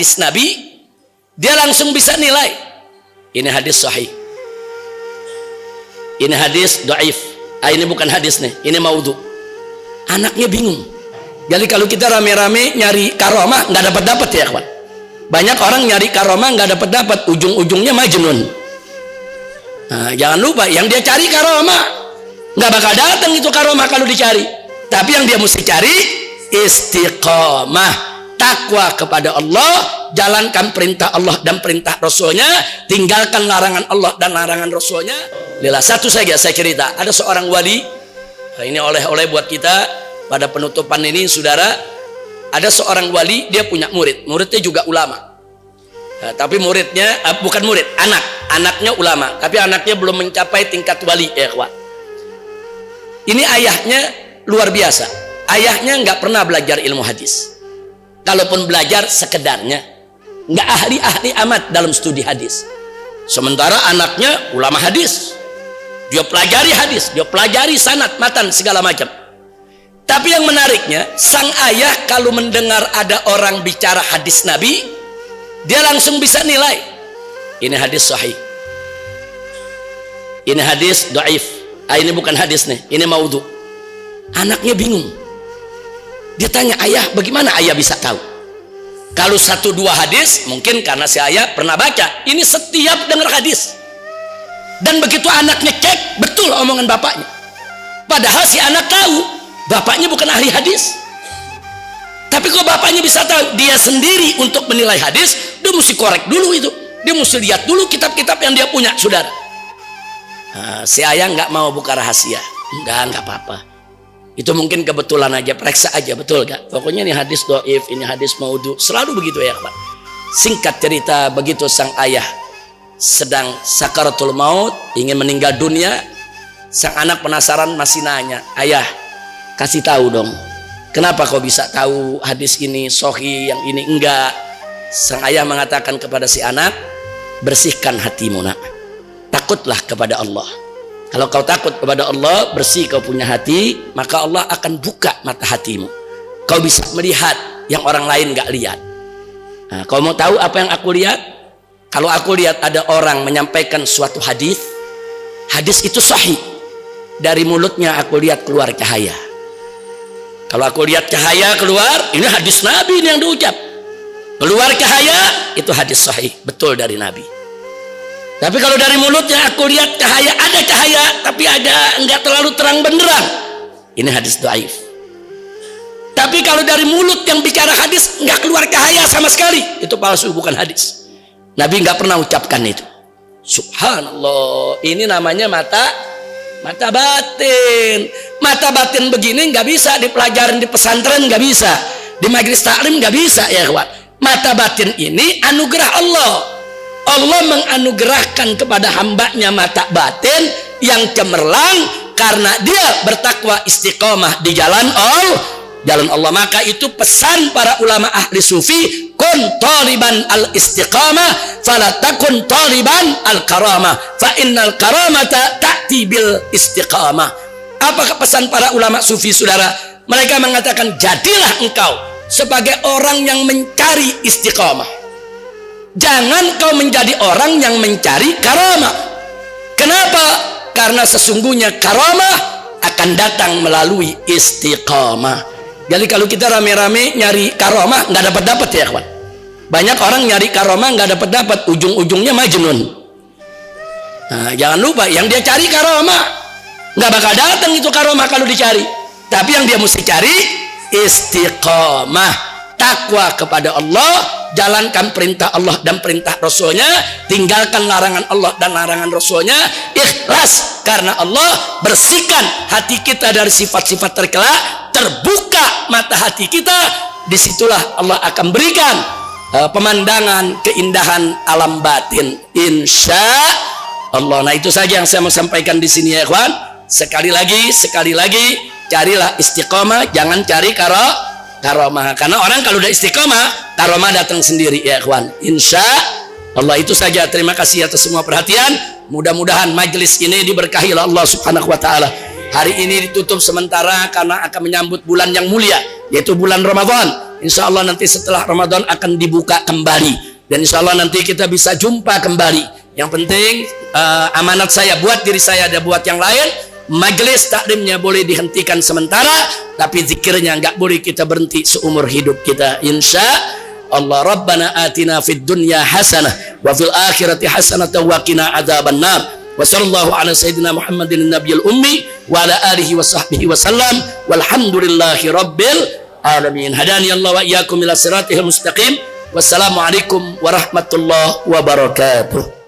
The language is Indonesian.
hadis Nabi, dia langsung bisa nilai ini hadis sahih, ini hadis dhaif, ini bukan hadis nih, ini maudhu. Anaknya bingung. Jadi kalau kita rame-rame nyari karomah nggak dapat ya kawan. Banyak orang nyari karomah nggak dapat, ujung-ujungnya majnun. Nah, jangan lupa yang dia cari karomah nggak bakal datang itu karomah kalau dicari. Tapi yang dia mesti cari istiqomah, takwa kepada Allah, jalankan perintah Allah dan perintah Rasulnya, tinggalkan larangan Allah dan larangan Rasulnya. Lila satu saja saya cerita, ada seorang wali, ini oleh-oleh buat kita pada penutupan ini saudara. Ada seorang wali, dia punya muridnya juga ulama. Nah, tapi muridnya bukan murid, anaknya ulama, tapi anaknya belum mencapai tingkat wali ya kawan. Ini ayahnya luar biasa. Ayahnya nggak pernah belajar ilmu hadis. Kalaupun belajar sekedarnya, nggak ahli amat dalam studi hadis. Sementara anaknya ulama hadis, dia pelajari hadis, dia pelajari sanad, matan segala macam. Tapi yang menariknya, sang ayah kalau mendengar ada orang bicara hadis Nabi, dia langsung bisa nilai ini hadis sahih, ini hadis dhaif, ini bukan hadis nih, ini maudhu. Anaknya bingung. Dia tanya, ayah, bagaimana ayah bisa tahu? Kalau 1-2 hadis mungkin karena si ayah pernah baca. Ini setiap dengar hadis. Dan begitu anaknya cek, betul omongan bapaknya. Padahal si anak tahu bapaknya bukan ahli hadis. Tapi kok bapaknya bisa tahu? Dia sendiri untuk menilai hadis, dia mesti korek dulu itu. Dia mesti lihat dulu kitab-kitab yang dia punya, saudara. Nah, si ayah nggak mau buka rahasia. Nggak apa-apa. Itu mungkin kebetulan aja, periksa aja, betul gak? Pokoknya ini hadis dhaif, ini hadis maudhu, selalu begitu ya Pak. Singkat cerita, begitu sang ayah sedang sakaratul maut, ingin meninggal dunia, sang anak penasaran masih nanya, ayah kasih tahu dong, kenapa kau bisa tahu hadis ini sahih, yang ini enggak? Sang ayah mengatakan kepada si anak, bersihkan hatimu nak, takutlah kepada Allah. Kalau kau takut kepada Allah, bersih kau punya hati, maka Allah akan buka mata hatimu. Kau bisa melihat yang orang lain gak lihat. Nah, kau mau tahu apa yang aku lihat? Kalau aku lihat ada orang menyampaikan suatu hadis, hadis itu sahih, dari mulutnya aku lihat keluar cahaya. Kalau aku lihat cahaya keluar, ini hadis Nabi ini yang diucap. Keluar cahaya, itu hadis sahih, betul dari Nabi. Tapi kalau dari mulutnya aku lihat cahaya, ada cahaya, tapi ada enggak terlalu terang benderang, ini hadis dhaif. Tapi kalau dari mulut yang bicara hadis enggak keluar cahaya sama sekali, itu palsu, bukan hadis. Nabi enggak pernah ucapkan itu. Subhanallah, ini namanya mata batin. Mata batin begini enggak bisa dipelajarin di pesantren, enggak bisa di majelis taklim, enggak bisa ya kawan. Mata batin ini anugerah Allah. Allah menganugerahkan kepada hambanya mata batin yang cemerlang karena dia bertakwa istiqomah di jalan Allah. Maka itu pesan para ulama ahli sufi, kun taliban al istiqamah fala takun taliban al karamah fa innal karamata ta'ti bil istiqamah. Apakah pesan para ulama sufi saudara? Mereka mengatakan, jadilah engkau sebagai orang yang mencari istiqamah. Jangan kau menjadi orang yang mencari karamah. Kenapa? Karena sesungguhnya karamah akan datang melalui istiqamah. Jadi kalau kita rame-rame nyari karamah nggak dapat ya kawan. Banyak orang nyari karamah nggak dapat, ujung-ujungnya majnun. Nah, jangan lupa yang dia cari karamah nggak bakal datang itu karamah kalau dicari. Tapi yang dia mesti cari istiqamah, takwa kepada Allah, jalankan perintah Allah dan perintah Rasulnya, tinggalkan larangan Allah dan larangan Rasulnya, ikhlas karena Allah, bersihkan hati kita dari sifat-sifat tercela, terbuka mata hati kita, disitulah Allah akan berikan pemandangan keindahan alam batin, insya Allah. Nah itu saja yang saya mau sampaikan di sini ya kawan. Sekali lagi, carilah istiqomah, jangan cari karomah. Karena orang kalau udah istiqomah, karomah datang sendiri ya kawan. Insya Allah itu saja. Terima kasih atas semua perhatian. Mudah-mudahan majelis ini diberkahi oleh Allah Subhanahu wa taala. Hari ini ditutup sementara karena akan menyambut bulan yang mulia, yaitu bulan Ramadan. Insya Allah nanti setelah Ramadan akan dibuka kembali, dan insya Allah nanti kita bisa jumpa kembali. Yang penting amanat saya buat diri saya dan buat yang lain, majelis taklimnya boleh dihentikan sementara, tapi zikirnya nggak boleh kita berhenti seumur hidup kita. Insya Allah. Rabbana atina fid dunya hasanah wa fil akhirati hasanah wa qina adzabannar. Wa sallallahu ala sayyidina Muhammadin nabiyil ummi wa ala alihi wa sahbihi wa sallam walhamdulillahi rabbil alamin. Hadani Allah wa iyyakum ila siratil mustaqim. Wassalamualaikum warahmatullahi wabarakatuh.